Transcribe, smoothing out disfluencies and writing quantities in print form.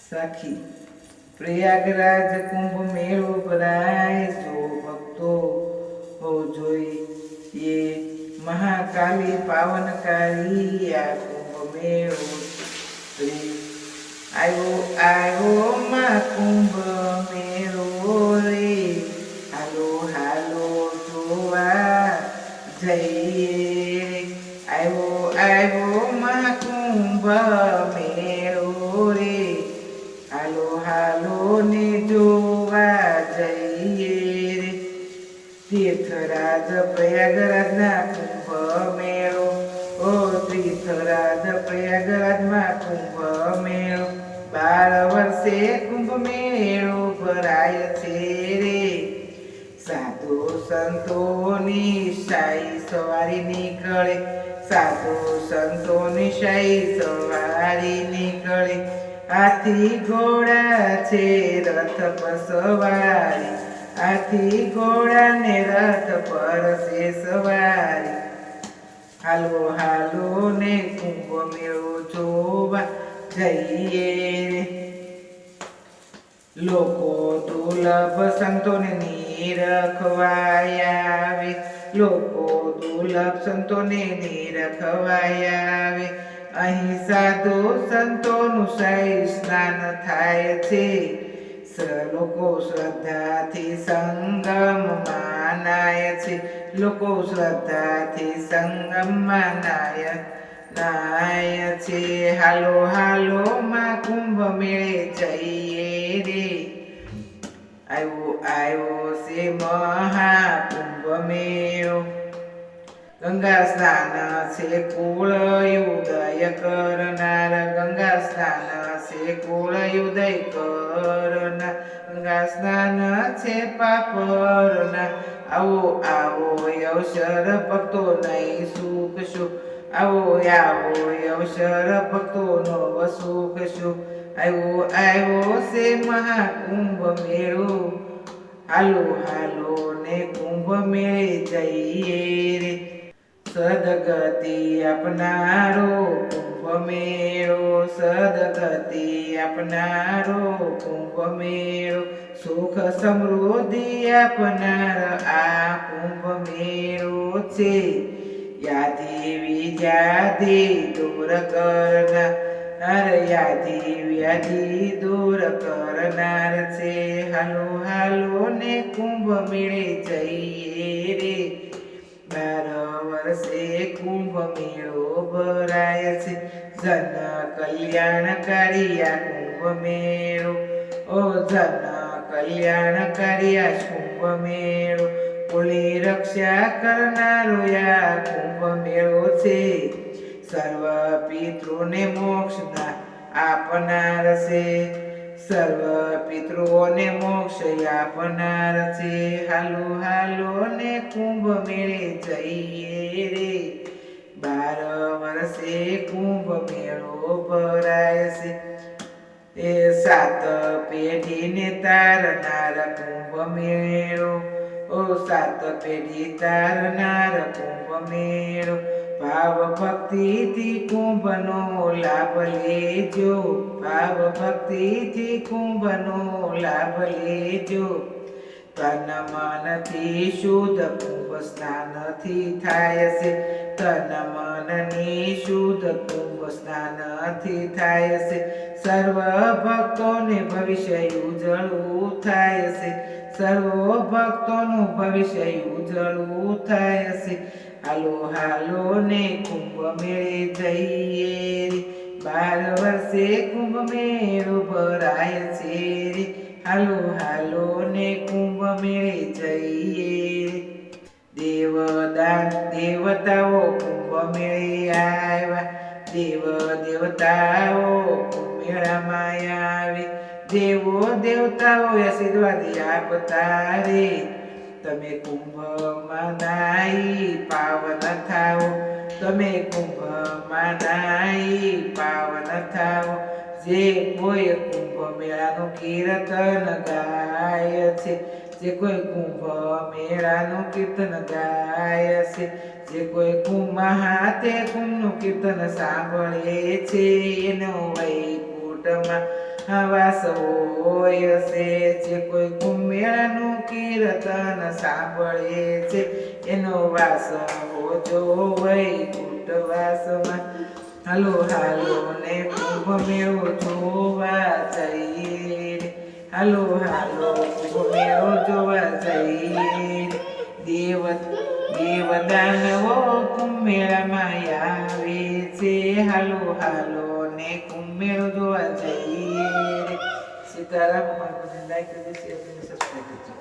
સાખી પ્રયાગરાજ કુંભ મેળો ભરાય જો ભક્તો હો જોઈએ મહાકાલી પાવનકારી આ કુંભ મેળો આવ્યો આવ્યો માં કુંભ મેળો રે હાલો હાલો જોવા જઈએ આવ્યો આવ્યો માં કુંભ મેળો રે હાલો હાલો ને જોવા જઈએ રે તીર્થરાજ પ્રયાગરાજના કુંભ મેળો ઓ તીર્થરાજ પ્રયાગરાજમાં કુંભ મેળો 12 વર્ષે કુંભ મેળો ભરાય છે રે સાધુ સંતોની શાહી સવારી નીકળે સાધુ સંતોની શાહી સવારી નીકળે હાથી ઘોડા છે રથ પર સવારી હાથી ઘોડા ને રથ પર છે સવારી હાલો હાલો ને કુંભ મેળો જોવા જઈએ લોકો દુર્લભ સંતોને નિરખવાય આવે લોકો દુર્લભ સંતોને નિરખવાય આવે અહીં સાધુ સંતોનું શાહી સ્નાન થાય છે લોકો શ્રદ્ધાથી સંગમમાં નાય છે લોકો શ્રદ્ધાથી સંગમમાં નાય છે હાલો હાલો માં કુંભ મેળે જઈએ રે આવ્યો આવ્યો છે મહાકુંભ મેળો ગંગા સ્નાન છે કુળ ઉદય કરનાર ગંગા સ્નાન છે કુળ ઉદય કરનાર ગંગા સ્નાન છે પાપરના આવો આવો અવસર ભક્તો નહીં સુખ સુખ આવો આવો અવસર ભક્તો નો સુખ સુખ આવ્યો આવ્યો છે મહાકુંભ મેળો હાલો હાલો ને કુંભ મેળે જઈએ રે સદગતિ આપનારો કુંભ મેળો સદગતિ આપનારો કુંભ મેળો સુખ સમૃદ્ધિ આપનાર આ કુંભ મેળો છે યાધિ વિદ્યાધિ દૂર કરનાર યાધિ વ્યાધિ દૂર કરનાર છે હાલો હાલો ને કુંભ મેળે જઈએ રે 12 વર્ષે કુંભ મેળો ભરાય છે જન કલ્યાણકારી આ કુંભ મેળો ઓ જન કલ્યાણકારી આ કુંભ મેળો કુળની રક્ષા કરનારો આ કુંભ મેળો છે સર્વ પિતૃને મોક્ષના આપનાર છે સર્વ પિતૃઓને મોક્ષ આપનાર છે હાલો હાલો ને કુંભ મેળે જઈએ રે 12 વર્ષે કુંભ મેળો ભરાય છે એ 7 પેઢીને તારનાર કુંભ મેળો ઓ 7 પેઢી તારનાર કુંભ મેળો ભાવ ભક્તિથી કુંભનો લાભ લેજો ભાવ ભક્તિથી કુંભનો લાભ લેજો તન મનથી શુદ્ધ કુંભ સ્નાનથી થાય છે તન મનની શુદ્ધ કુંભ સ્નાનથી થાય છે સર્વ ભક્તોને ભવિષ્ય ઉજળું થાય છે સર્વ ભક્તોનું ભવિષ્ય ઉજળું થાય છે હાલો હાલો ને કુંભ મેળે જઈએ રે 12 વર્ષે કુંભ મેળો ભરાય છે રે હાલો હાલો ને કુંભ મેળે જઈએ રે દેવતાઓ કુંભ મેળે આવ્યા દેવતાઓ કુંભ મેળામાં આવે દેવો દેવતાઓ આશીર્વાદ આપતા રે તમે કુંભમાં નાઈ પાવન થાઓ તમે કુંભમાં નાઈ પાવન થાઓ જે કોઈ કુંભ મેળાનું કીર્તન ગાય છે જે કોઈ કુંભ મેળાનું કીર્તન ગાય છે જે કોઈ કુંભનું કીર્તન સાંભળે છે એનો વૈકુંઠમાં વાસ હોય છે. જે કોઈ કુંભમેળાનું કીર્તન સાંભળે છે એનો વાસ હોજો વૈકુંઠ વાસમાં. હાલો હાલો ને કુંભ મેળો જોવા જઈએ રે. હાલો હાલો કુંભ મેળો જોવા જઈએ રે. દેવ દાનવો કુંભ મેળામાં આવે છે. હાલો હાલો ને કુંભ મેળો જોવા જઈએ રે. સીતારામ. અમારા લાઈક કરી દેજો, સબસ્ક્રાઈબ કરજો.